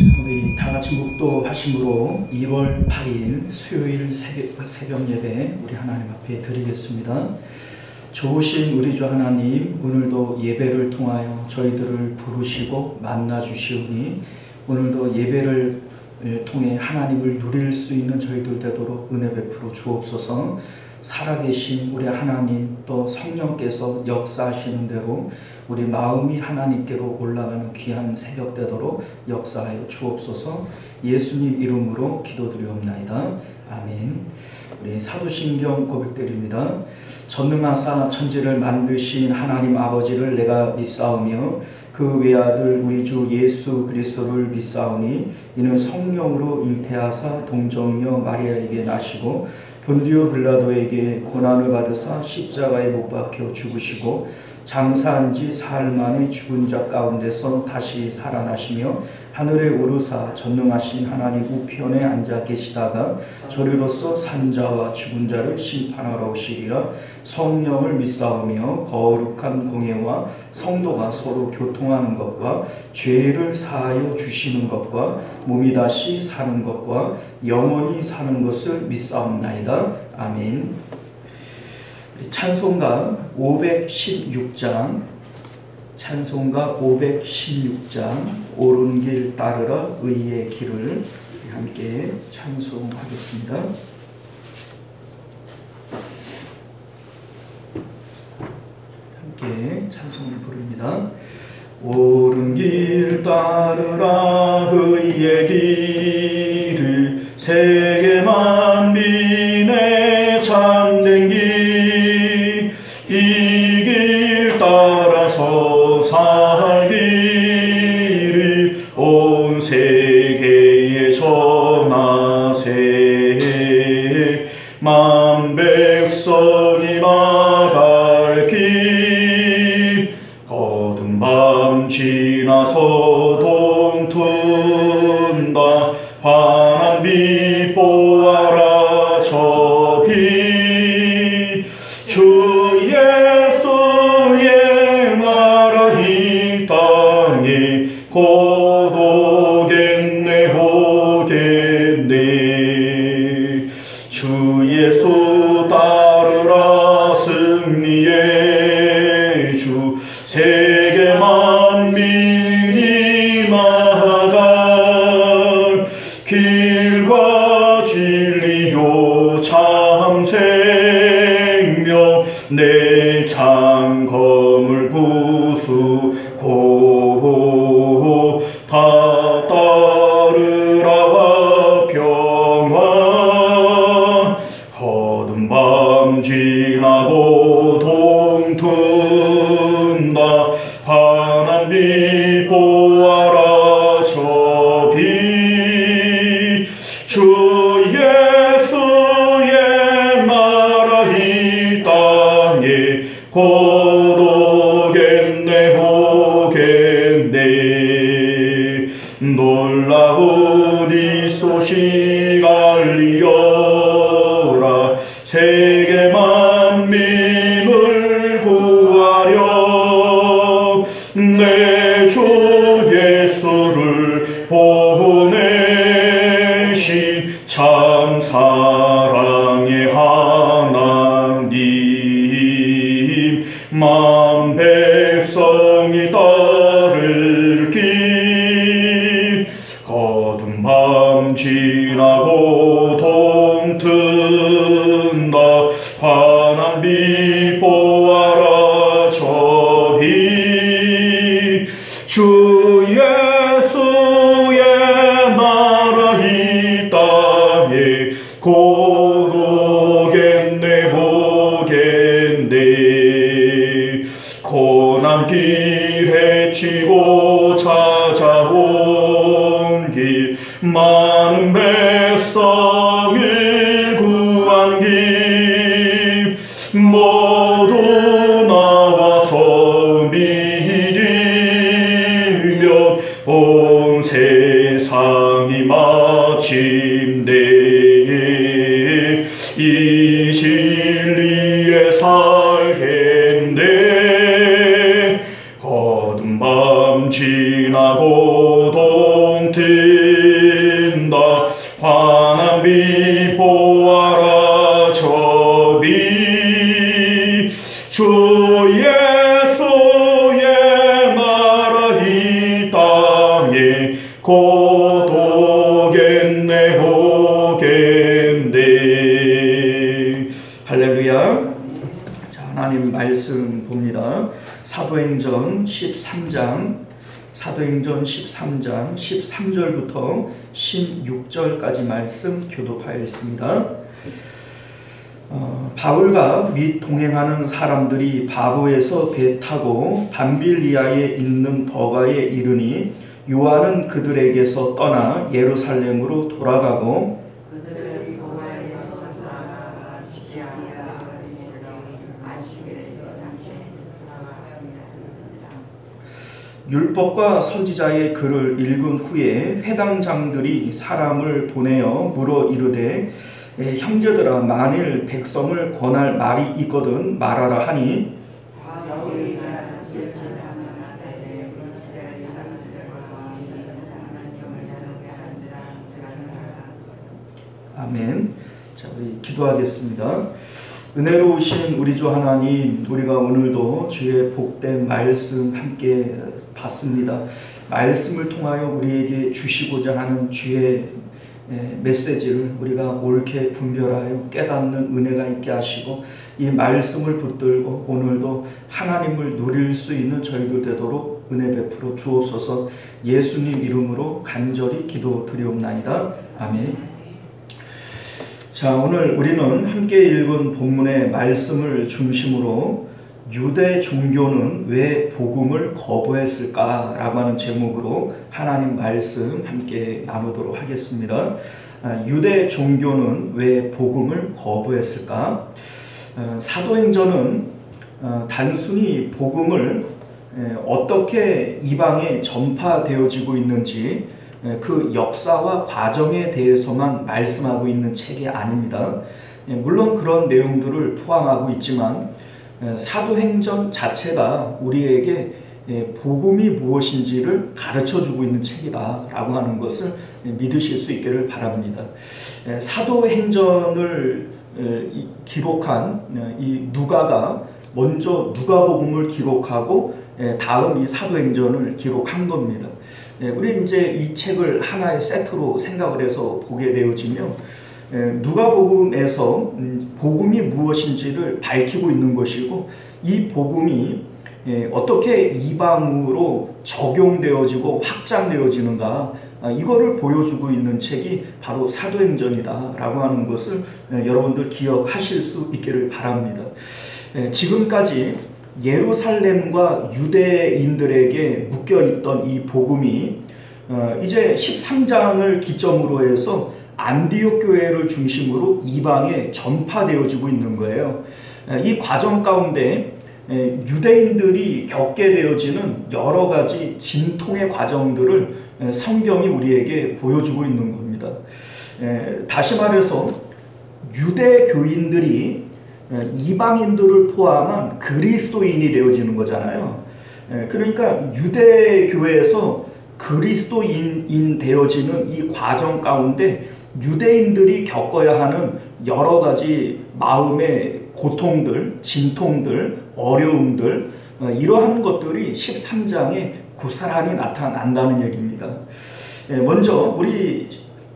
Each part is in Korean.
우리 다 같이 묵도하심으로 2월 8일 수요일 새벽 예배 우리 하나님 앞에 드리겠습니다. 좋으신 우리 주 하나님, 오늘도 예배를 통하여 저희들을 부르시고 만나 주시오니 오늘도 예배를 통해 하나님을 누릴 수 있는 저희들 되도록 은혜 베풀어 주옵소서. 살아계신 우리 하나님, 또 성령께서 역사하시는 대로 우리 마음이 하나님께로 올라가는 귀한 새벽 되도록 역사하여 주옵소서. 예수님 이름으로 기도드리옵나이다. 아멘. 우리 사도신경 고백드립니다. 전능하사 천지를 만드신 하나님 아버지를 내가 믿사오며 그 외아들 우리 주 예수 그리스도를 믿사오니 이는 성령으로 잉태하사 동정녀 마리아에게 나시고 본디오 빌라도에게 고난을 받으사 십자가에 못 박혀 죽으시고 장사한 지 사흘 만에 죽은 자 가운데서 다시 살아나시며 하늘에 오르사 전능하신 하나님 우편에 앉아 계시다가 저리로서 산자와 죽은 자를 심판하러 오시리라. 성령을 믿사오며 거룩한 공예와 성도가 서로 교통하는 것과 죄를 사하여 주시는 것과 몸이 다시 사는 것과 영원히 사는 것을 믿사옵나이다. 아멘. 찬송가 516장 찬송가 516장 옳은 길 따르라 의의 길을 함께 찬송하겠습니다. 함께 찬송을 부릅니다. 옳은 길 따르라 의의 길을 세계 만민의 참된 길 이 길 따라서 살기를 온 세계에 전하세. 만 백성이 나갈 길 거듭 밤 지나서 동튼다. 환한 빛 보아라 저 빛 주 예수의 나라 이 땅에 곧 오겠네 오겠네. 주 예수 따르라 승리의 주 세계 만민이 나아갈 길과 진리요 참 생명 내 장검을 부수고 다 따르라 평화. 거듭 밤 지나고 동튼다. 환한 빛 보아라 저 빛 주 예수의 나라 이 땅에 곧 오겠네 오겠네. 놀라운 이 소식 알리어라. 세계 만민을 구하려 내 주 예수를 보내신 참 사랑의 하나님. 만 백성이 따를 길 거듭 밤 지나고 동튼다. 환한 빛 보아라 저 빛 주 예수의 나라 이 땅에 곧 오겠네 오겠네. 고난 길 헤치고 찾아온 길 많은 백성을 구한 길 모두 나와서 믿으면 온 세상이 마침내 이 진리에 살겠네. 거듭 밤 지나고 튄다. 환한 빛 보아라 저비 주 예수의 나라 이 땅에 곧 오겠네 오겠네. 할렐루야. 자, 하나님 말씀 봅니다. 사도행전 13장 13절부터 16절까지 말씀 교독하였습니다. 바울과 및 동행하는 사람들이 바보에서 배 타고 밤빌리아에 있는 버가에 이르니 요한은 그들에게서 떠나 예루살렘으로 돌아가고 율법과 선지자의 글을 읽은 후에 회당장들이 사람을 보내어 물어 이르되 형제들아 만일 백성을 권할 말이 있거든 말하라 하니 아멘. 자, 우리 기도하겠습니다. 은혜로우신 우리 주 하나님, 우리가 오늘도 주의 복된 말씀 함께 받습니다. 말씀을 통하여 우리에게 주시고자 하는 주의 메시지를 우리가 옳게 분별하여 깨닫는 은혜가 있게 하시고 이 말씀을 붙들고 오늘도 하나님을 누릴 수 있는 저희들 되도록 은혜 베풀어 주옵소서. 예수님 이름으로 간절히 기도드리옵나이다. 아멘. 자, 오늘 우리는 함께 읽은 본문의 말씀을 중심으로 유대 종교는 왜 복음을 거부했을까? 라고 하는 제목으로 하나님 말씀 함께 나누도록 하겠습니다. 유대 종교는 왜 복음을 거부했을까? 사도행전은 단순히 복음을 어떻게 이방에 전파되어지고 있는지 그 역사와 과정에 대해서만 말씀하고 있는 책이 아닙니다. 물론 그런 내용들을 포함하고 있지만 사도행전 자체가 우리에게 복음이 무엇인지를 가르쳐주고 있는 책이다 라고 하는 것을 믿으실 수 있기를 바랍니다. 사도행전을 기록한 이 누가가 먼저 누가복음을 기록하고 다음 이 사도행전을 기록한 겁니다. 우리 이제 이 책을 하나의 세트로 생각을 해서 보게 되어지면 누가복음에서 복음이 무엇인지를 밝히고 있는 것이고 이 복음이 어떻게 이방으로 적용되어지고 확장되어지는가 이거를 보여주고 있는 책이 바로 사도행전이다 라고 하는 것을 여러분들 기억하실 수 있기를 바랍니다. 지금까지 예루살렘과 유대인들에게 묶여있던 이 복음이 이제 13장을 기점으로 해서 안디옥 교회를 중심으로 이방에 전파되어지고 있는 거예요. 이 과정 가운데 유대인들이 겪게 되어지는 여러 가지 진통의 과정들을 성경이 우리에게 보여주고 있는 겁니다. 다시 말해서 유대교인들이 이방인들을 포함한 그리스도인이 되어지는 거잖아요. 그러니까 유대교회에서 그리스도인 되어지는 이 과정 가운데 유대인들이 겪어야 하는 여러 가지 마음의 고통들, 진통들, 어려움들 이러한 것들이 13장에 고스란히 나타난다는 얘기입니다. 먼저 우리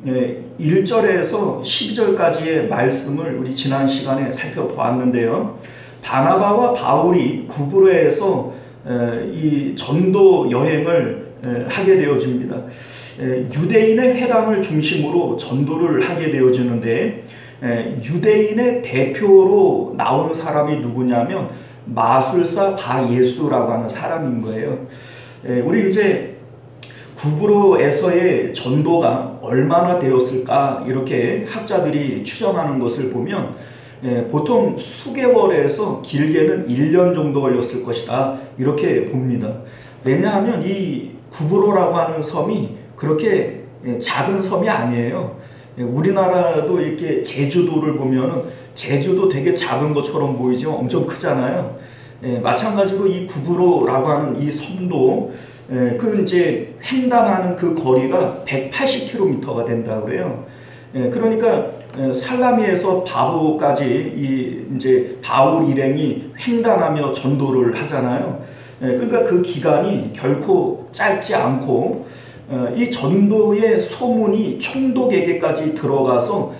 1절에서 12절까지의 말씀을 우리 지난 시간에 살펴보았는데요. 바나바와 바울이 구브로에서 이 전도 여행을 하게 되어집니다. 유대인의 회당을 중심으로 전도를 하게 되어지는데 유대인의 대표로 나오는 사람이 누구냐면 마술사 바예수라고 하는 사람인 거예요. 우리 이제 구브로에서의 전도가 얼마나 되었을까 이렇게 학자들이 추정하는 것을 보면 보통 수개월에서 길게는 1년 정도 걸렸을 것이다 이렇게 봅니다. 왜냐하면 이 구브로라고 하는 섬이 그렇게 작은 섬이 아니에요. 우리나라도 이렇게 제주도를 보면은 제주도 되게 작은 것처럼 보이죠. 엄청 크잖아요. 마찬가지로 이 구브로라고 하는 이 섬도 그 이제 횡단하는 그 거리가 180km가 된다고 그래요. 그러니까 살라미에서 바보까지 이제 바울 일행이 횡단하며 전도를 하잖아요. 그러니까 그 기간이 결코 짧지 않고 이 전도의 소문이 총독에게까지 들어가서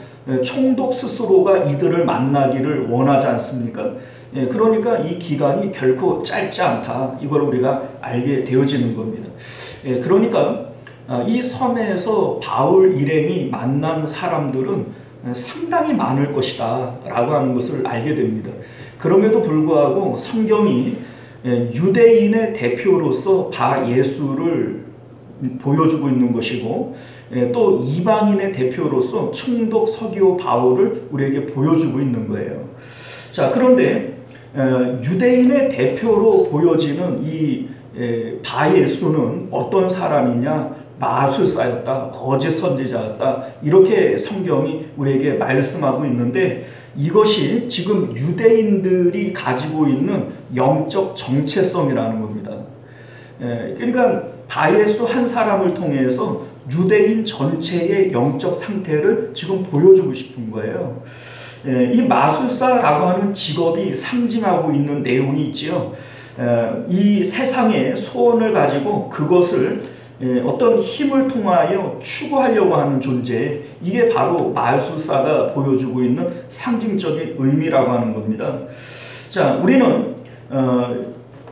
총독 스스로가 이들을 만나기를 원하지 않습니까? 그러니까 이 기간이 결코 짧지 않다. 이걸 우리가 알게 되어지는 겁니다. 그러니까 이 섬에서 바울 일행이 만난 사람들은 상당히 많을 것이다 라고 하는 것을 알게 됩니다. 그럼에도 불구하고 성경이 유대인의 대표로서 바 예수를 보여주고 있는 것이고 또 이방인의 대표로서 총독 서기오 바울을 우리에게 보여주고 있는 거예요. 자, 그런데 유대인의 대표로 보여지는 이 바 예수는 어떤 사람이냐? 마술사였다, 거짓 선지자였다, 이렇게 성경이 우리에게 말씀하고 있는데 이것이 지금 유대인들이 가지고 있는 영적 정체성이라는 겁니다. 그러니까 바 예수 한 사람을 통해서 유대인 전체의 영적 상태를 지금 보여주고 싶은 거예요. 이 마술사라고 하는 직업이 상징하고 있는 내용이 있지요. 이 세상의 소원을 가지고 그것을 어떤 힘을 통하여 추구하려고 하는 존재, 이게 바로 마술사가 보여주고 있는 상징적인 의미라고 하는 겁니다. 자, 우리는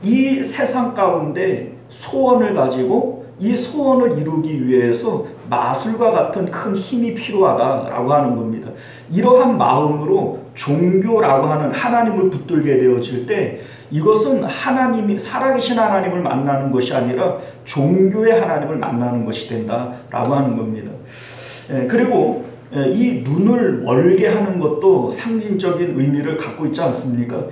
이 세상 가운데 소원을 가지고 이 소원을 이루기 위해서 마술과 같은 큰 힘이 필요하다라고 하는 겁니다. 이러한 마음으로 종교라고 하는 하나님을 붙들게 되어질 때 이것은 하나님이 살아계신 하나님을 만나는 것이 아니라 종교의 하나님을 만나는 것이 된다라고 하는 겁니다. 그리고 이 눈을 멀게 하는 것도 상징적인 의미를 갖고 있지 않습니까?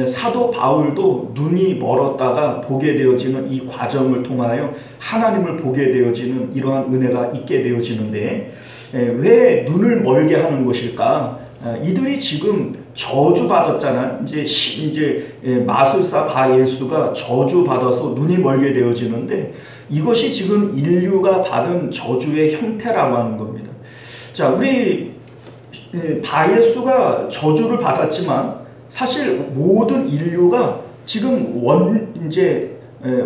사도 바울도 눈이 멀었다가 보게 되어지는 이 과정을 통하여 하나님을 보게 되어지는 이러한 은혜가 있게 되어지는데 왜 눈을 멀게 하는 것일까? 이들이 지금 저주받았잖아요. 이제 마술사 바 예수가 저주받아서 눈이 멀게 되어지는데 이것이 지금 인류가 받은 저주의 형태라고 하는 겁니다. 자, 우리 바 예수가 저주를 받았지만 사실 모든 인류가 지금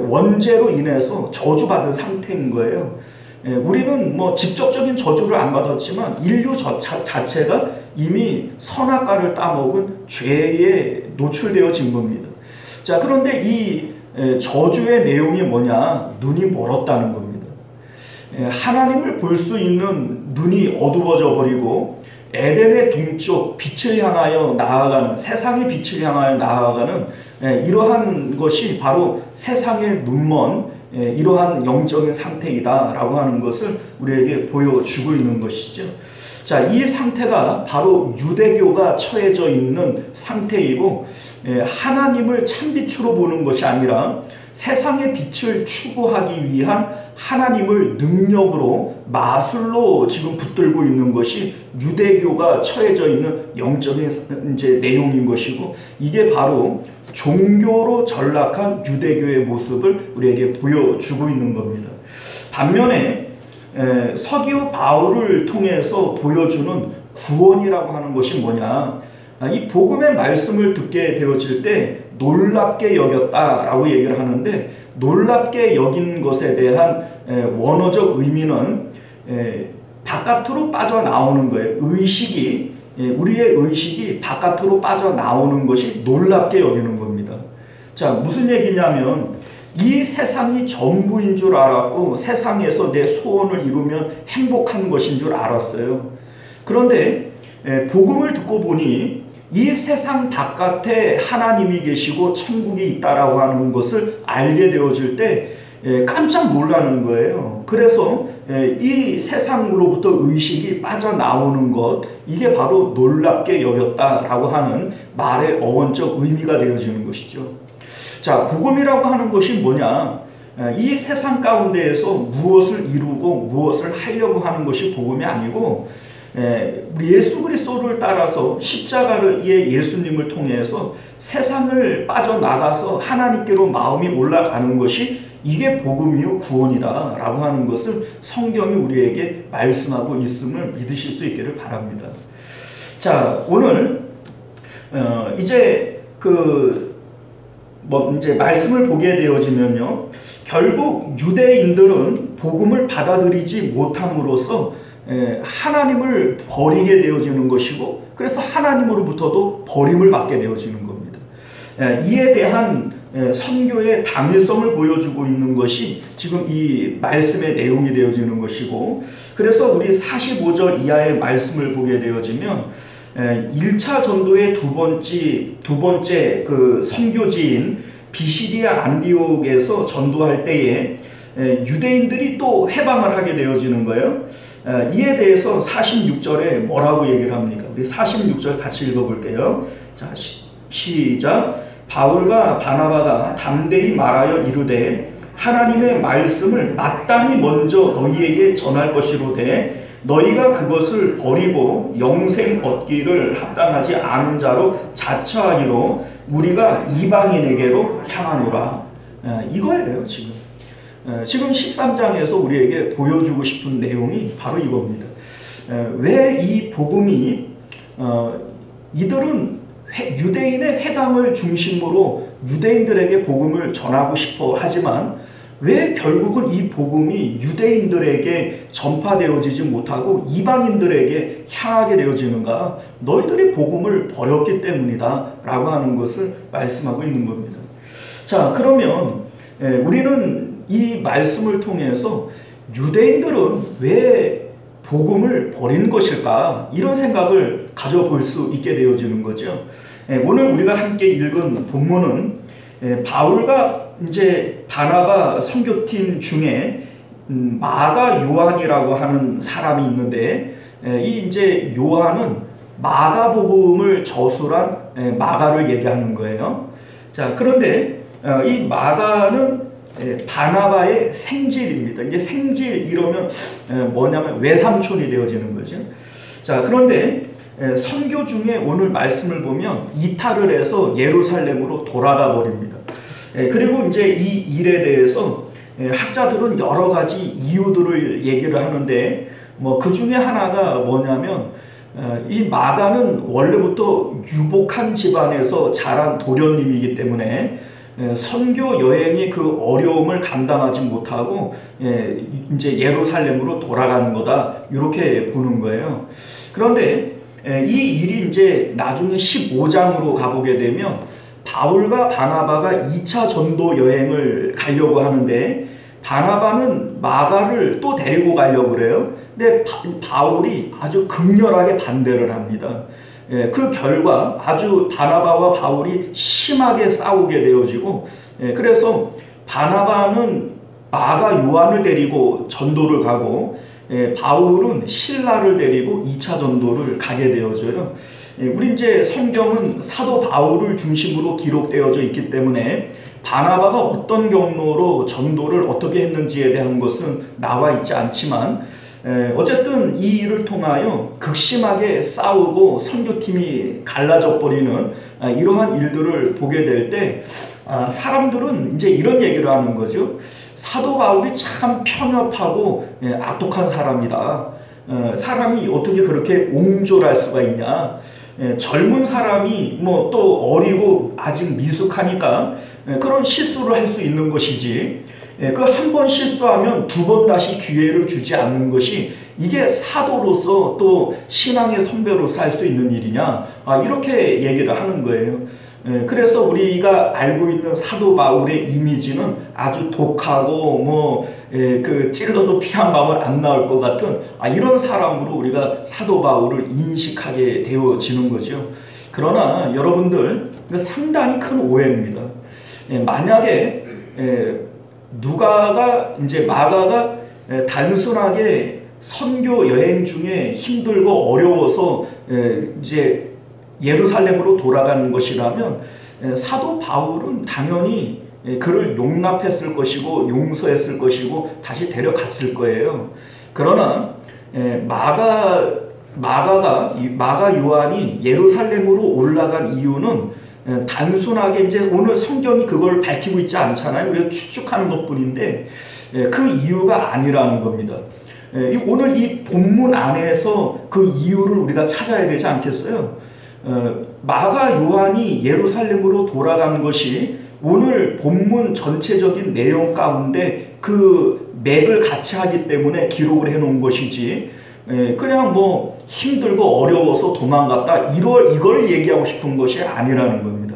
원죄로 인해서 저주받은 상태인 거예요. 우리는 뭐 직접적인 저주를 안 받았지만 인류 자체가 이미 선악과를 따먹은 죄에 노출되어진 겁니다. 자, 그런데 이 저주의 내용이 뭐냐? 눈이 멀었다는 겁니다. 하나님을 볼 수 있는 눈이 어두워져 버리고 에덴의 동쪽 빛을 향하여 나아가는, 세상의 빛을 향하여 나아가는 이러한 것이 바로 세상의 눈먼 이러한 영적인 상태이다 라고 하는 것을 우리에게 보여주고 있는 것이죠. 자, 이 상태가 바로 유대교가 처해져 있는 상태이고 하나님을 참빛으로 보는 것이 아니라 세상의 빛을 추구하기 위한 하나님을 능력으로 마술로 지금 붙들고 있는 것이 유대교가 처해져 있는 영적인 내용인 것이고 이게 바로 종교로 전락한 유대교의 모습을 우리에게 보여주고 있는 겁니다. 반면에 서기오 바울을 통해서 보여주는 구원이라고 하는 것이 뭐냐? 이 복음의 말씀을 듣게 되어질 때 놀랍게 여겼다라고 얘기를 하는데 놀랍게 여긴 것에 대한 원어적 의미는 바깥으로 빠져나오는 거예요. 우리의 의식이 바깥으로 빠져나오는 것이 놀랍게 여기는 겁니다. 자, 무슨 얘기냐면 이 세상이 전부인 줄 알았고 세상에서 내 소원을 이루면 행복한 것인 줄 알았어요. 그런데 복음을 듣고 보니 이 세상 바깥에 하나님이 계시고 천국이 있다라고 하는 것을 알게 되어질 때 깜짝 놀라는 거예요. 그래서 이 세상으로부터 의식이 빠져나오는 것, 이게 바로 놀랍게 여겼다라고 하는 말의 어원적 의미가 되어지는 것이죠. 자, 복음이라고 하는 것이 뭐냐? 이 세상 가운데에서 무엇을 이루고 무엇을 하려고 하는 것이 복음이 아니고 예수 그리스도를 따라서 십자가의 예수님을 통해서 세상을 빠져나가서 하나님께로 마음이 올라가는 것이 이게 복음이요 구원이다 라고 하는 것을 성경이 우리에게 말씀하고 있음을 믿으실 수 있기를 바랍니다. 자, 오늘 이제 이제 말씀을 보게 되어지면요, 결국 유대인들은 복음을 받아들이지 못함으로써 하나님을 버리게 되어지는 것이고, 그래서 하나님으로부터도 버림을 받게 되어지는 겁니다. 이에 대한 선교의 당위성을 보여주고 있는 것이 지금 이 말씀의 내용이 되어지는 것이고, 그래서 우리 45절 이하의 말씀을 보게 되어지면 1차 전도의 두 번째 그 선교지인 비시디아 안디옥에서 전도할 때에 유대인들이 또 해방을 하게 되어지는 거예요. 이에 대해서 46절에 뭐라고 얘기를 합니까? 우리 46절 같이 읽어볼게요. 자, 시작. 바울과 바나바가 담대히 말하여 이르되 하나님의 말씀을 마땅히 먼저 너희에게 전할 것이로되 너희가 그것을 버리고 영생 얻기를 합당하지 않은 자로 자처하기로 우리가 이방인에게로 향하노라. 이거예요. 지금 13장에서 우리에게 보여주고 싶은 내용이 바로 이겁니다. 왜 이 복음이 이들은 유대인의 회당을 중심으로 유대인들에게 복음을 전하고 싶어 하지만 왜 결국은 이 복음이 유대인들에게 전파되어지지 못하고 이방인들에게 향하게 되어지는가? 너희들이 복음을 버렸기 때문이다 라고 하는 것을 말씀하고 있는 겁니다. 자, 그러면 우리는 이 말씀을 통해서 유대인들은 왜 복음을 버린 것일까? 이런 생각을 가져볼 수 있게 되어지는 거죠. 오늘 우리가 함께 읽은 본문은 바울과 이제 바나바 선교팀 중에 마가 요한이라고 하는 사람이 있는데, 이 이제 요한은 마가복음을 저술한 마가를 얘기하는 거예요. 자, 그런데 이 마가는 바나바의 생질입니다. 이제 생질 이러면 뭐냐면 외삼촌이 되어지는 거죠. 자, 그런데 선교 중에 오늘 말씀을 보면 이탈을 해서 예루살렘으로 돌아가 버립니다. 그리고 이제 이 일에 대해서 학자들은 여러 가지 이유들을 얘기를 하는데, 그 중에 하나가 뭐냐면 이 마가는 원래부터 유복한 집안에서 자란 도련님이기 때문에 선교 여행이 그 어려움을 감당하지 못하고 이제 예루살렘으로 돌아가는 거다, 이렇게 보는 거예요. 그런데 이 일이 이제 나중에 15장으로 가보게 되면 바울과 바나바가 2차 전도 여행을 가려고 하는데 바나바는 마가를 또 데리고 가려고 그래요. 근데 바울이 아주 극렬하게 반대를 합니다. 그 결과 아주 바나바와 바울이 심하게 싸우게 되어지고, 그래서 바나바는 마가 요한을 데리고 전도를 가고 바울은 실라를 데리고 2차 전도를 가게 되어져요. 우리 이제 성경은 사도 바울을 중심으로 기록되어져 있기 때문에 바나바가 어떤 경로로 전도를 어떻게 했는지에 대한 것은 나와 있지 않지만, 어쨌든 이 일을 통하여 극심하게 싸우고 선교팀이 갈라져 버리는 이러한 일들을 보게 될 때 사람들은 이제 이런 얘기를 하는 거죠. 사도 바울이 참 편협하고 악독한 사람이다. 사람이 어떻게 그렇게 옹졸할 수가 있냐. 젊은 사람이 또 어리고 아직 미숙하니까 그런 실수를 할 수 있는 것이지, 그 한 번 실수하면 두 번 다시 기회를 주지 않는 것이 이게 사도로서 또 신앙의 선배로서 할 수 있는 일이냐, 이렇게 얘기를 하는 거예요. 그래서 우리가 알고 있는 사도 바울의 이미지는 아주 독하고 그 찔러도 피 한 방울 안 나올 것 같은 이런 사람으로 우리가 사도 바울을 인식하게 되어지는 거죠. 그러나 여러분들, 상당히 큰 오해입니다. 만약에 마가가 단순하게 선교 여행 중에 힘들고 어려워서 이제 예루살렘으로 돌아가는 것이라면 사도 바울은 당연히 그를 용납했을 것이고 용서했을 것이고 다시 데려갔을 거예요. 그러나 마가 요한이 예루살렘으로 올라간 이유는 단순하게 이제 오늘 성경이 그걸 밝히고 있지 않잖아요. 우리가 추측하는 것뿐인데 그 이유가 아니라는 겁니다. 오늘 이 본문 안에서 그 이유를 우리가 찾아야 되지 않겠어요? 마가 요한이 예루살렘으로 돌아가는 것이 오늘 본문 전체적인 내용 가운데 그 맥을 같이 하기 때문에 기록을 해놓은 것이지, 그냥 뭐 힘들고 어려워서 도망갔다 이걸 얘기하고 싶은 것이 아니라는 겁니다.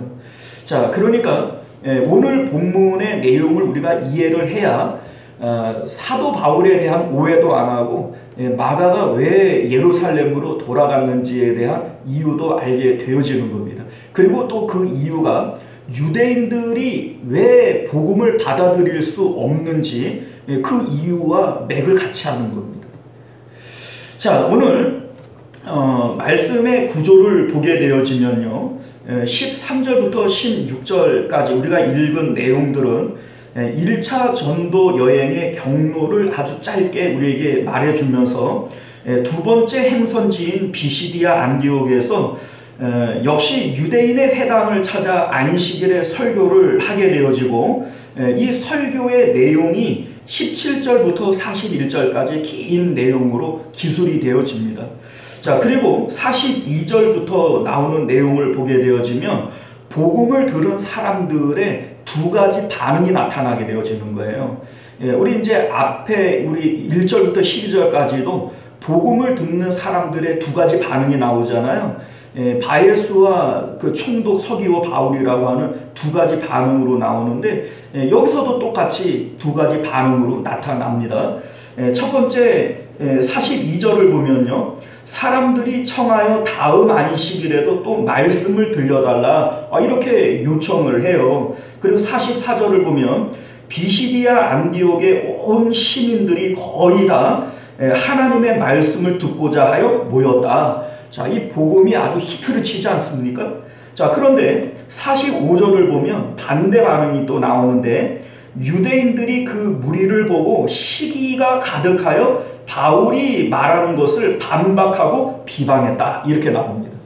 자, 그러니까 오늘 본문의 내용을 우리가 이해를 해야 사도 바울에 대한 오해도 안 하고 마가가 왜 예루살렘으로 돌아갔는지에 대한 이유도 알게 되어지는 겁니다. 그리고 또 그 이유가 유대인들이 왜 복음을 받아들일 수 없는지 그 이유와 맥을 같이 하는 겁니다. 자, 오늘 말씀의 구조를 보게 되어지면요, 13절부터 16절까지 우리가 읽은 내용들은 1차 전도 여행의 경로를 아주 짧게 우리에게 말해주면서 두 번째 행선지인 비시디아 안디옥에서 역시 유대인의 회당을 찾아 안식일에 설교를 하게 되어지고, 이 설교의 내용이 17절부터 41절까지 긴 내용으로 기술이 되어집니다. 자, 그리고 42절부터 나오는 내용을 보게 되어지면 복음을 들은 사람들의 두 가지 반응이 나타나게 되어지는 거예요. 우리 이제 앞에 우리 1절부터 12절까지도 복음을 듣는 사람들의 두 가지 반응이 나오잖아요. 바예수와 그 총독 서기오 바울이라고 하는 두 가지 반응으로 나오는데, 여기서도 똑같이 두 가지 반응으로 나타납니다. 첫 번째 42절을 보면요, 사람들이 청하여 다음 안식일에도 또 말씀을 들려달라 이렇게 요청을 해요. 그리고 44절을 보면 비시디아 안디옥의 온 시민들이 거의 다 하나님의 말씀을 듣고자 하여 모였다. 자, 이 복음이 아주 히트를 치지 않습니까? 자, 그런데 45절을 보면 반대 반응이 또 나오는데, 유대인들이 그 무리를 보고 시기가 가득하여 바울이 말하는 것을 반박하고 비방했다, 이렇게 나옵니다.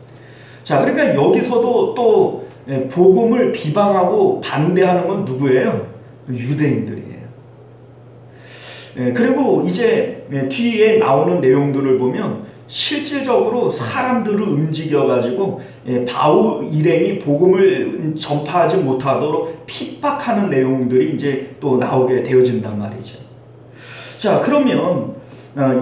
자, 그러니까 여기서도 또 복음을 비방하고 반대하는 건 누구예요? 유대인들이에요. 그리고 이제 뒤에 나오는 내용들을 보면 실질적으로 사람들을 움직여가지고 바울 일행이 복음을 전파하지 못하도록 핍박하는 내용들이 이제 또 나오게 되어진단 말이죠. 자, 그러면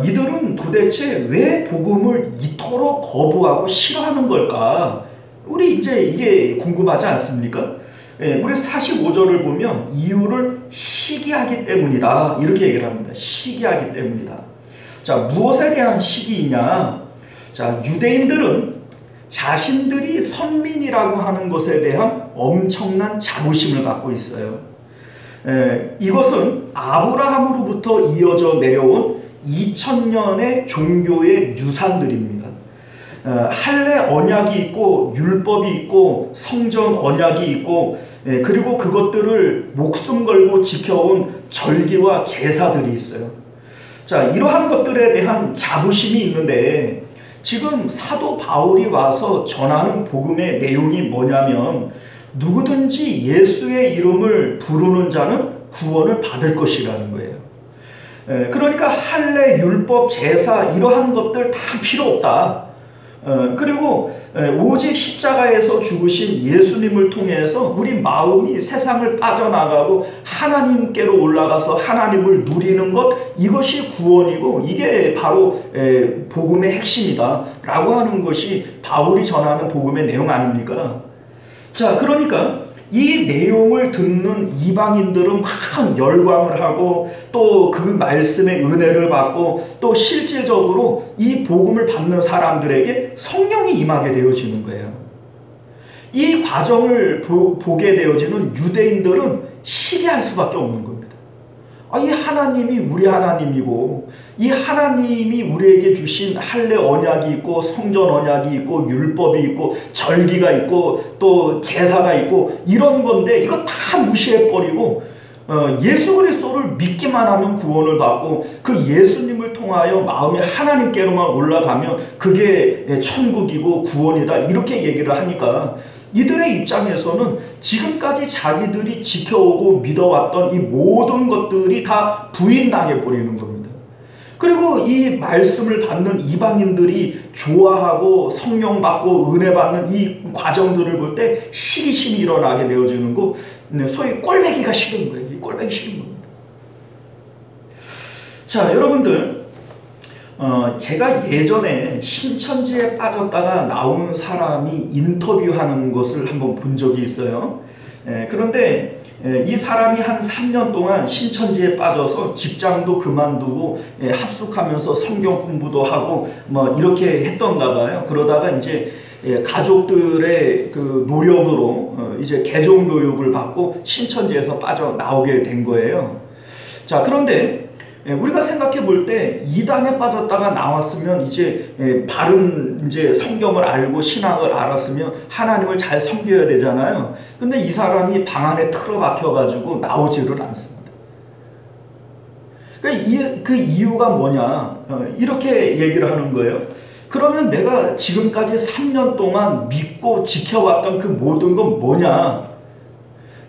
이들은 도대체 왜 복음을 이토록 거부하고 싫어하는 걸까? 우리 이제 이게 궁금하지 않습니까? 우리 45절을 보면 이유를 시기하기 때문이다, 이렇게 얘기를 합니다. 시기하기 때문이다. 자, 무엇에 대한 시기이냐? 자, 유대인들은 자신들이 선민이라고 하는 것에 대한 엄청난 자부심을 갖고 있어요. 이것은 아브라함으로부터 이어져 내려온 2000년의 종교의 유산들입니다. 할례 언약이 있고 율법이 있고 성전 언약이 있고, 그리고 그것들을 목숨 걸고 지켜온 절기와 제사들이 있어요. 자, 이러한 것들에 대한 자부심이 있는데, 지금 사도 바울이 와서 전하는 복음의 내용이 뭐냐면, 누구든지 예수의 이름을 부르는 자는 구원을 받을 것이라는 거예요. 그러니까 할례, 율법, 제사 이러한 것들 다 필요 없다. 그리고 오직 십자가에서 죽으신 예수님을 통해서 우리 마음이 세상을 빠져나가고 하나님께로 올라가서 하나님을 누리는 것, 이것이 구원이고 이게 바로 복음의 핵심이다 라고 하는 것이 바울이 전하는 복음의 내용 아닙니까? 자, 그러니까 이 내용을 듣는 이방인들은 막 열광을 하고 또 그 말씀의 은혜를 받고 또 실질적으로 이 복음을 받는 사람들에게 성령이 임하게 되어지는 거예요. 이 과정을 보게 되어지는 유대인들은 시기할 수밖에 없는 겁니다. 이 하나님이 우리 하나님이고, 이 하나님이 우리에게 주신 할례 언약이 있고 성전 언약이 있고 율법이 있고 절기가 있고 또 제사가 있고 이런 건데, 이거 다 무시해버리고 예수 그리스도를 믿기만 하면 구원을 받고 그 예수님을 통하여 마음이 하나님께로만 올라가면 그게 천국이고 구원이다, 이렇게 얘기를 하니까 이들의 입장에서는 지금까지 자기들이 지켜오고 믿어왔던 이 모든 것들이 다 부인당해 버리는 겁니다. 그리고 이 말씀을 받는 이방인들이 좋아하고 성령 받고 은혜 받는 이 과정들을 볼 때 시기심이 일어나게 되어지는 거, 소위 꼴배기가 싫은 거예요. 이 꼴배기 싫은 겁니다. 자, 여러분들, 제가 예전에 신천지에 빠졌다가 나온 사람이 인터뷰하는 것을 한번 본 적이 있어요. 그런데 이 사람이 한 3년 동안 신천지에 빠져서 직장도 그만두고 합숙하면서 성경 공부도 하고 뭐 이렇게 했던가 봐요. 그러다가 이제 가족들의 그 노력으로 이제 개종 교육을 받고 신천지에서 빠져나오게 된 거예요. 자, 그런데 우리가 생각해 볼 때 이단에 빠졌다가 나왔으면 이제 바른 이제 성경을 알고 신학을 알았으면 하나님을 잘 섬겨야 되잖아요. 근데 이 사람이 방 안에 틀어박혀 가지고 나오지를 않습니다. 그러니까 그 이유가 뭐냐, 이렇게 얘기를 하는 거예요. 그러면 내가 지금까지 3년 동안 믿고 지켜왔던 그 모든 건 뭐냐?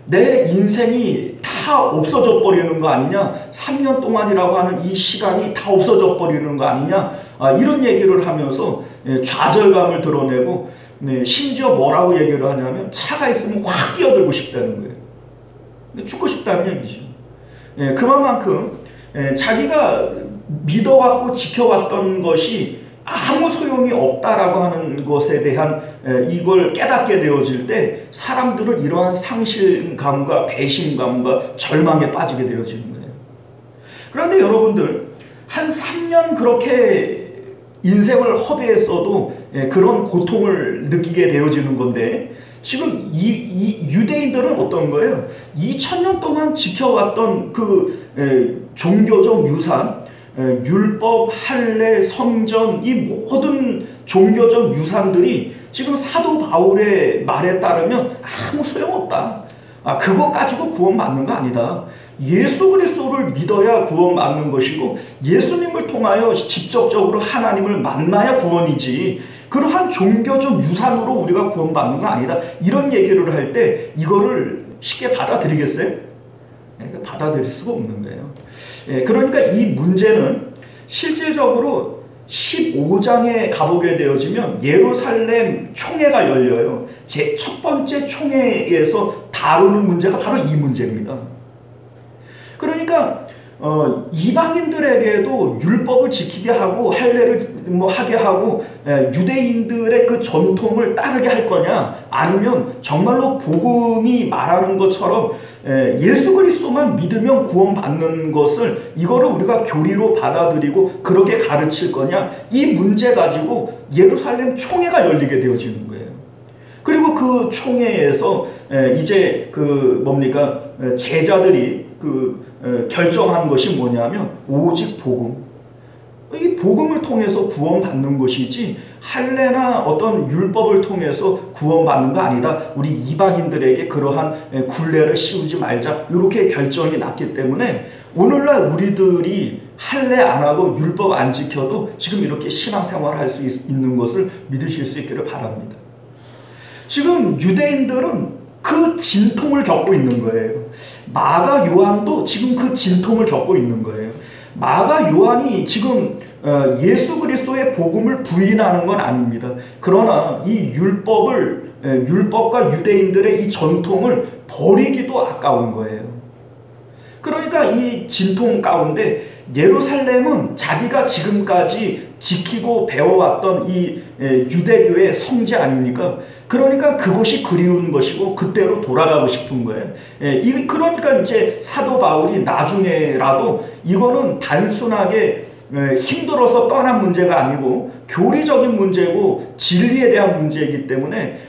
내 인생이 다 없어져 버리는 거 아니냐? 3년 동안이라고 하는 이 시간이 다 없어져 버리는 거 아니냐? 이런 얘기를 하면서 좌절감을 드러내고, 심지어 뭐라고 얘기를 하냐면 차가 있으면 확 뛰어들고 싶다는 거예요. 죽고 싶다는 얘기죠. 그만큼 자기가 믿어왔고 지켜왔던 것이 아무 소용이 없다라고 하는 것에 대한 이걸 깨닫게 되어질 때 사람들은 이러한 상실감과 배신감과 절망에 빠지게 되어지는 거예요. 그런데 여러분들, 한 3년 그렇게 인생을 허비했어도 그런 고통을 느끼게 되어지는 건데, 지금 이 유대인들은 어떤 거예요? 2000년 동안 지켜왔던 그 종교적 유산, 율법, 할례, 성전, 이 모든 종교적 유산들이 지금 사도 바울의 말에 따르면 아무 소용없다. 그거 가지고 구원받는 거 아니다. 예수 그리스도를 믿어야 구원받는 것이고 예수님을 통하여 직접적으로 하나님을 만나야 구원이지, 그러한 종교적 유산으로 우리가 구원받는 거 아니다. 이런 얘기를 할 때 이거를 쉽게 받아들이겠어요? 받아들일 수가 없는 거예요. 그러니까 이 문제는 실질적으로 15장에 가보게 되어지면 예루살렘 총회가 열려요. 제 첫 번째 총회에서 다루는 문제가 바로 이 문제입니다. 그러니까 이방인들에게도 율법을 지키게 하고 할례를 뭐 하게 하고 유대인들의 그 전통을 따르게 할 거냐, 아니면 정말로 복음이 말하는 것처럼 예수 그리스도만 믿으면 구원받는 것을 이거를 우리가 교리로 받아들이고 그렇게 가르칠 거냐, 이 문제 가지고 예루살렘 총회가 열리게 되어지는 거예요. 그리고 그 총회에서 이제 그 뭡니까, 제자들이 결정한 것이 뭐냐면 오직 복음. 이 복음을 통해서 구원받는 것이지 할례나 어떤 율법을 통해서 구원받는 거 아니다. 우리 이방인들에게 그러한 굴레를 씌우지 말자. 이렇게 결정이 났기 때문에 오늘날 우리들이 할례 안 하고 율법 안 지켜도 지금 이렇게 신앙생활을 할 수 있는 것을 믿으실 수 있기를 바랍니다. 지금 유대인들은 그 진통을 겪고 있는 거예요. 마가 요한도 지금 그 진통을 겪고 있는 거예요. 마가 요한이 지금 예수 그리스도의 복음을 부인하는 건 아닙니다. 그러나 이 율법과 유대인들의 이 전통을 버리기도 아까운 거예요. 그러니까 이 진통 가운데 예루살렘은 자기가 지금까지 지키고 배워왔던 이 유대교의 성지 아닙니까? 그러니까 그것이 그리운 것이고 그때로 돌아가고 싶은 거예요. 그러니까 이제 사도 바울이 나중에라도 이거는 단순하게 힘들어서 떠난 문제가 아니고 교리적인 문제고 진리에 대한 문제이기 때문에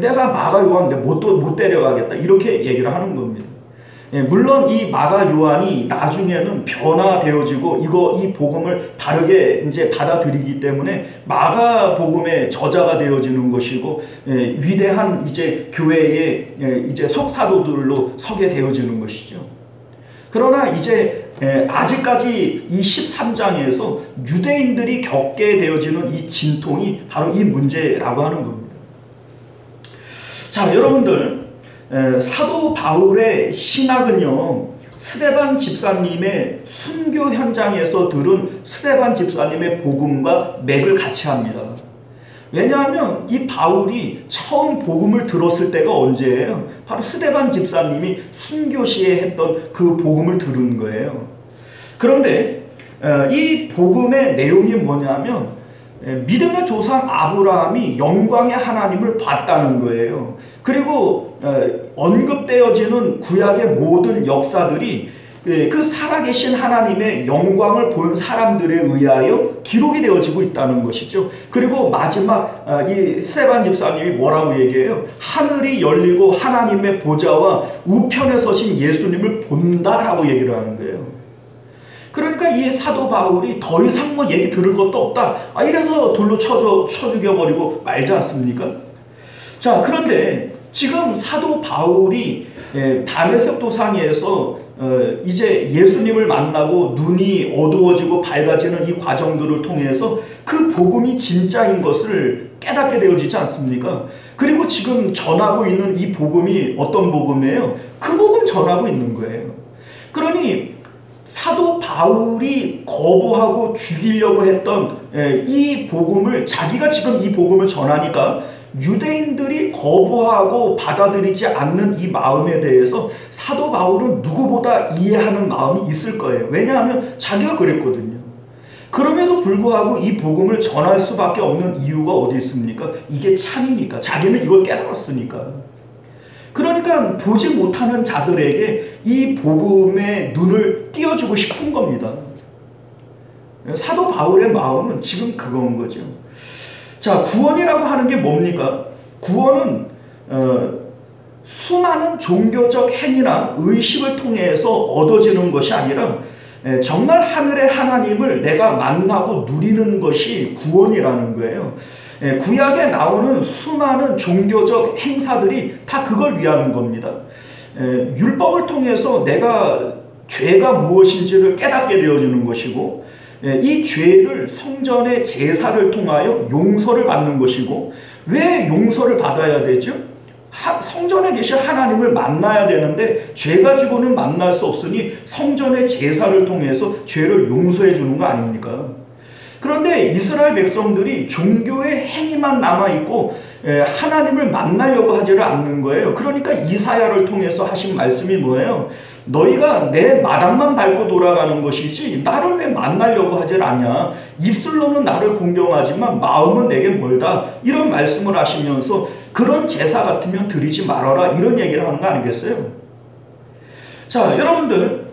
내가 마가 요한 못 데려가겠다, 이렇게 얘기를 하는 겁니다. 물론 이 마가 요한이 나중에는 변화되어지고 이 복음을 바르게 이제 받아들이기 때문에 마가 복음의 저자가 되어지는 것이고 위대한 이제 교회의 이제 속사도들로 서게 되어지는 것이죠. 그러나 이제 아직까지 이 13장에서 유대인들이 겪게 되어지는 이 진통이 바로 이 문제라고 하는 겁니다. 자, 여러분들, 사도 바울의 신학은요, 스데반 집사님의 순교 현장에서 들은 스데반 집사님의 복음과 맥을 같이 합니다. 왜냐하면 이 바울이 처음 복음을 들었을 때가 언제예요? 바로 스데반 집사님이 순교 시에 했던 그 복음을 들은 거예요. 그런데 이 복음의 내용이 뭐냐면 믿음의 조상 아브라함이 영광의 하나님을 봤다는 거예요. 그리고 언급되어지는 구약의 모든 역사들이 그 살아계신 하나님의 영광을 본 사람들에 의하여 기록이 되어지고 있다는 것이죠. 그리고 마지막 이 스데반 집사님이 뭐라고 얘기해요? 하늘이 열리고 하나님의 보좌와 우편에 서신 예수님을 본다라고 얘기를 하는 거예요. 그러니까 이 사도 바울이 더 이상 뭐 얘기 들을 것도 없다, 이래서 돌로 쳐 죽여버리고 말지 않습니까? 자, 그런데 지금 사도 바울이 다메섹 도상에서 이제 예수님을 만나고 눈이 어두워지고 밝아지는 이 과정들을 통해서 그 복음이 진짜인 것을 깨닫게 되어지지 않습니까? 그리고 지금 전하고 있는 이 복음이 어떤 복음이에요? 그 복음 전하고 있는 거예요. 그러니 사도 바울이 거부하고 죽이려고 했던 이 복음을, 자기가 지금 이 복음을 전하니까 유대인들이 거부하고 받아들이지 않는 이 마음에 대해서 사도 바울은 누구보다 이해하는 마음이 있을 거예요. 왜냐하면 자기가 그랬거든요. 그럼에도 불구하고 이 복음을 전할 수밖에 없는 이유가 어디 있습니까? 이게 참이니까. 자기는 이걸 깨달았으니까. 그러니까 보지 못하는 자들에게 이 복음의 눈을 띄워주고 싶은 겁니다. 사도 바울의 마음은 지금 그건 거죠. 자, 구원이라고 하는 게 뭡니까? 구원은 수많은 종교적 행위나 의식을 통해서 얻어지는 것이 아니라 정말 하늘의 하나님을 내가 만나고 누리는 것이 구원이라는 거예요. 구약에 나오는 수많은 종교적 행사들이 다 그걸 위한 겁니다. 율법을 통해서 내가 죄가 무엇인지를 깨닫게 되어지는 것이고, 이 죄를 성전의 제사를 통하여 용서를 받는 것이고, 왜 용서를 받아야 되죠? 성전에 계신 하나님을 만나야 되는데 죄 가지고는 만날 수 없으니 성전의 제사를 통해서 죄를 용서해 주는 거 아닙니까? 그런데 이스라엘 백성들이 종교의 행위만 남아있고 하나님을 만나려고 하지를 않는 거예요. 그러니까 이사야를 통해서 하신 말씀이 뭐예요? 너희가 내 마당만 밟고 돌아가는 것이지 나를 왜 만나려고 하질 않냐? 입술로는 나를 공경하지만 마음은 내게 멀다. 이런 말씀을 하시면서 그런 제사 같으면 드리지 말아라, 이런 얘기를 하는 거 아니겠어요? 자, 여러분들,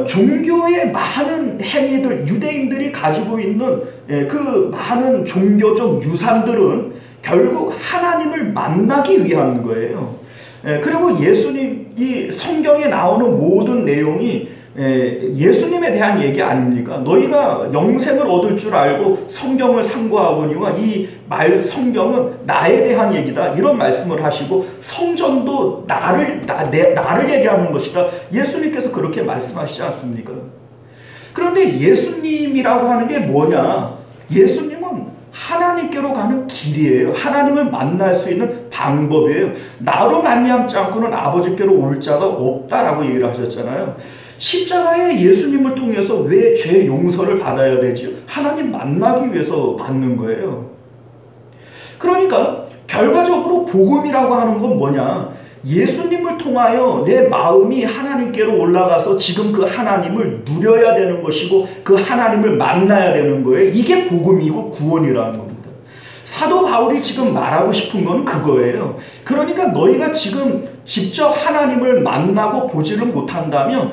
종교의 많은 행위들, 유대인들이 가지고 있는 그 많은 종교적 유산들은 결국 하나님을 만나기 위한 거예요. 그리고 예수님, 이 성경에 나오는 모든 내용이 예수님에 대한 얘기 아닙니까? 너희가 영생을 얻을 줄 알고 성경을 상고하거니와 이 성경은 나에 대한 얘기다, 이런 말씀을 하시고, 성전도 나를 얘기하는 것이다, 예수님께서 그렇게 말씀하시지 않습니까? 그런데 예수님이라고 하는 게 뭐냐? 예수님은 하나님께로 가는 길이에요. 하나님을 만날 수 있는 방법이에요. 나로 말미암지 않고는 아버지께로 올 자가 없다라고 얘기를 하셨잖아요. 십자가의 예수님을 통해서 왜 죄 용서를 받아야 되죠? 하나님 만나기 위해서 받는 거예요. 그러니까 결과적으로 복음이라고 하는 건 뭐냐? 예수님을 통하여 내 마음이 하나님께로 올라가서 지금 그 하나님을 누려야 되는 것이고 그 하나님을 만나야 되는 거예요. 이게 복음이고 구원이라는 겁니다. 사도 바울이 지금 말하고 싶은 건 그거예요. 그러니까 너희가 지금 직접 하나님을 만나고 보지를 못한다면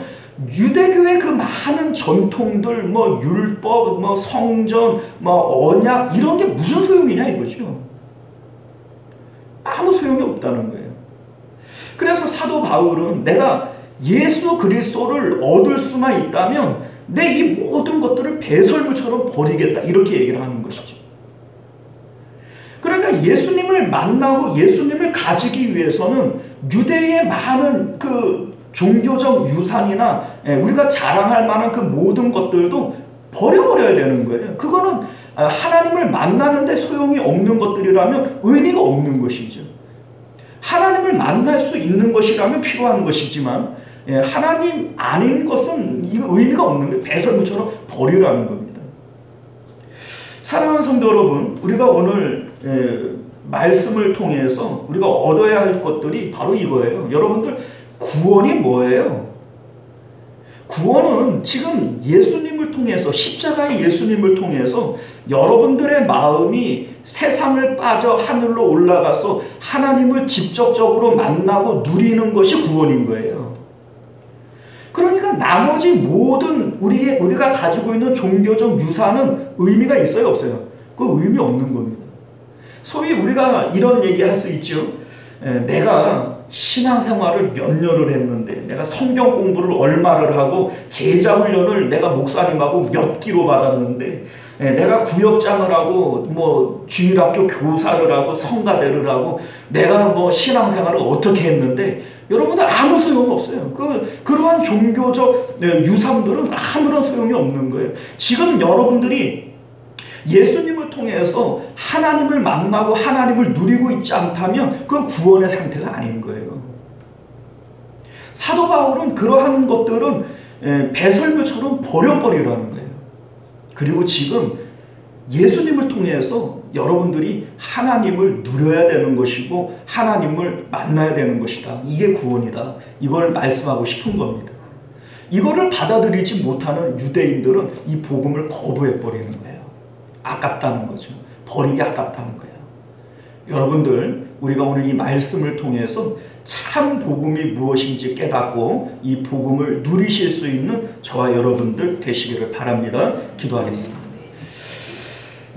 유대교의 그 많은 전통들, 뭐 율법, 뭐 성전, 뭐 언약, 이런 게 무슨 소용이냐 이거죠. 아무 소용이 없다는 거예요. 그래서 사도 바울은 내가 예수 그리스도를 얻을 수만 있다면 내 이 모든 것들을 배설물처럼 버리겠다, 이렇게 얘기를 하는 것이죠. 그러니까 예수님을 만나고 예수님을 가지기 위해서는 유대의 많은 그 종교적 유산이나 우리가 자랑할 만한 그 모든 것들도 버려버려야 되는 거예요. 그거는 하나님을 만나는데 소용이 없는 것들이라면 의미가 없는 것이죠. 하나님을 만날 수 있는 것이라면 필요한 것이지만 하나님 아닌 것은 의미가 없는 거예요. 배설물처럼 버리라는 겁니다. 사랑하는 성도 여러분, 우리가 오늘 말씀을 통해서 우리가 얻어야 할 것들이 바로 이거예요. 여러분들, 구원이 뭐예요? 구원은 지금 예수님을 통해서, 십자가의 예수님을 통해서 여러분들의 마음이 세상을 빠져 하늘로 올라가서 하나님을 직접적으로 만나고 누리는 것이 구원인 거예요. 그러니까 나머지 모든 우리가 가지고 있는 종교적 유산은 의미가 있어요, 없어요? 그 의미 없는 겁니다. 소위 우리가 이런 얘기할 수 있죠. 내가 신앙생활을 몇 년을 했는데, 내가 성경 공부를 얼마를 하고 제자훈련을 내가 목사님하고 몇 기로 받았는데, 내가 구역장을 하고 뭐 주일학교 교사를 하고 성가대를 하고 내가 뭐 신앙생활을 어떻게 했는데, 여러분들 아무 소용 없어요. 그러한 종교적 유산들은 아무런 소용이 없는 거예요. 지금 여러분들이 예수님을 통해서 하나님을 만나고 하나님을 누리고 있지 않다면 그 구원의 상태가 아닌 거예요. 사도 바울은 그러한 것들은 배설물처럼 버려버리라는 거예요. 그리고 지금 예수님을 통해서 여러분들이 하나님을 누려야 되는 것이고 하나님을 만나야 되는 것이다. 이게 구원이다. 이걸 말씀하고 싶은 겁니다. 이거를 받아들이지 못하는 유대인들은 이 복음을 거부해버리는 거예요. 아깝다는 거죠. 버리기 아깝다는 거예요. 여러분들, 우리가 오늘 이 말씀을 통해서 참 복음이 무엇인지 깨닫고 이 복음을 누리실 수 있는 저와 여러분들 되시기를 바랍니다. 기도하겠습니다.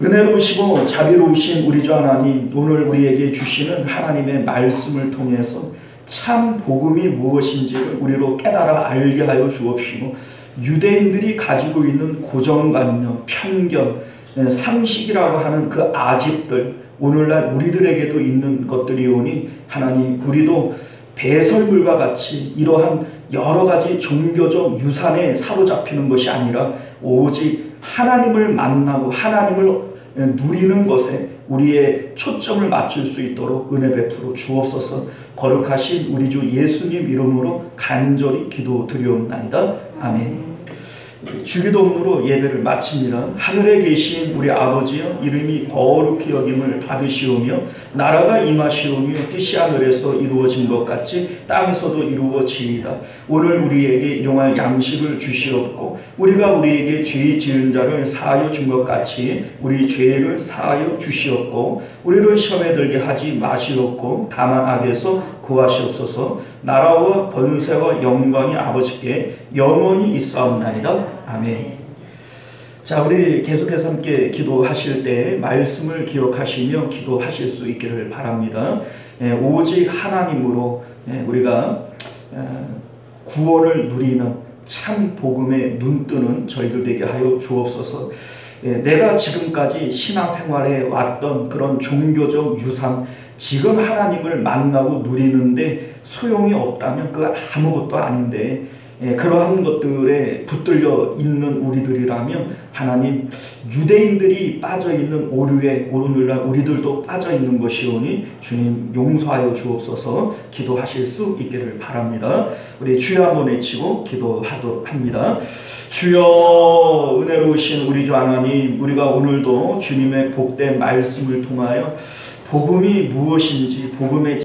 은혜로우시고 자비로우신 우리 주 하나님, 오늘 우리에게 주시는 하나님의 말씀을 통해서 참 복음이 무엇인지를 우리로 깨달아 알게 하여 주옵시고, 유대인들이 가지고 있는 고정관념, 편견, 상식이라고 하는 그 아집들, 오늘날 우리들에게도 있는 것들이오니 하나님, 우리도 배설물과 같이 이러한 여러 가지 종교적 유산에 사로잡히는 것이 아니라 오직 하나님을 만나고 하나님을 누리는 것에 우리의 초점을 맞출 수 있도록 은혜 베풀어 주옵소서. 거룩하신 우리 주 예수님 이름으로 간절히 기도드리옵나이다. 아멘. 주기도문으로 예배를 마칩니다. 하늘에 계신 우리 아버지여, 이름이 거룩히 여김을 받으시오며 나라가 임하시오며 뜻이 하늘에서 이루어진 것 같이 땅에서도 이루어지이다. 오늘 우리에게 일용할 양식을 주시옵고, 우리가 우리에게 죄 지은 자를 사하여 준 것 같이 우리 죄를 사하여 주시옵고, 우리를 시험에 들게 하지 마시옵고 다만 악에서 구하시옵소서. 나라와 권세와 영광이 아버지께 영원히 있사옵나이다. 아멘. 자, 우리 계속해서 함께 기도하실 때 말씀을 기억하시며 기도하실 수 있기를 바랍니다. 오직 하나님으로 우리가 구원을 누리는 참 복음에 눈뜨는 저희들 되게 하여 주옵소서. 내가 지금까지 신앙생활에 왔던 그런 종교적 유산, 지금 하나님을 만나고 누리는데 소용이 없다면 그 아무것도 아닌데, 그러한 것들에 붙들려 있는 우리들이라면 하나님, 유대인들이 빠져있는 오류에 오늘날 우리들도 빠져있는 것이오니 주님 용서하여 주옵소서. 기도하실 수 있기를 바랍니다. 우리 주여 한번 외치고 기도하도록 합니다. 주여, 은혜로우신 우리 주 하나님, 우리가 오늘도 주님의 복된 말씀을 통하여 복음이 무엇인지, 복음의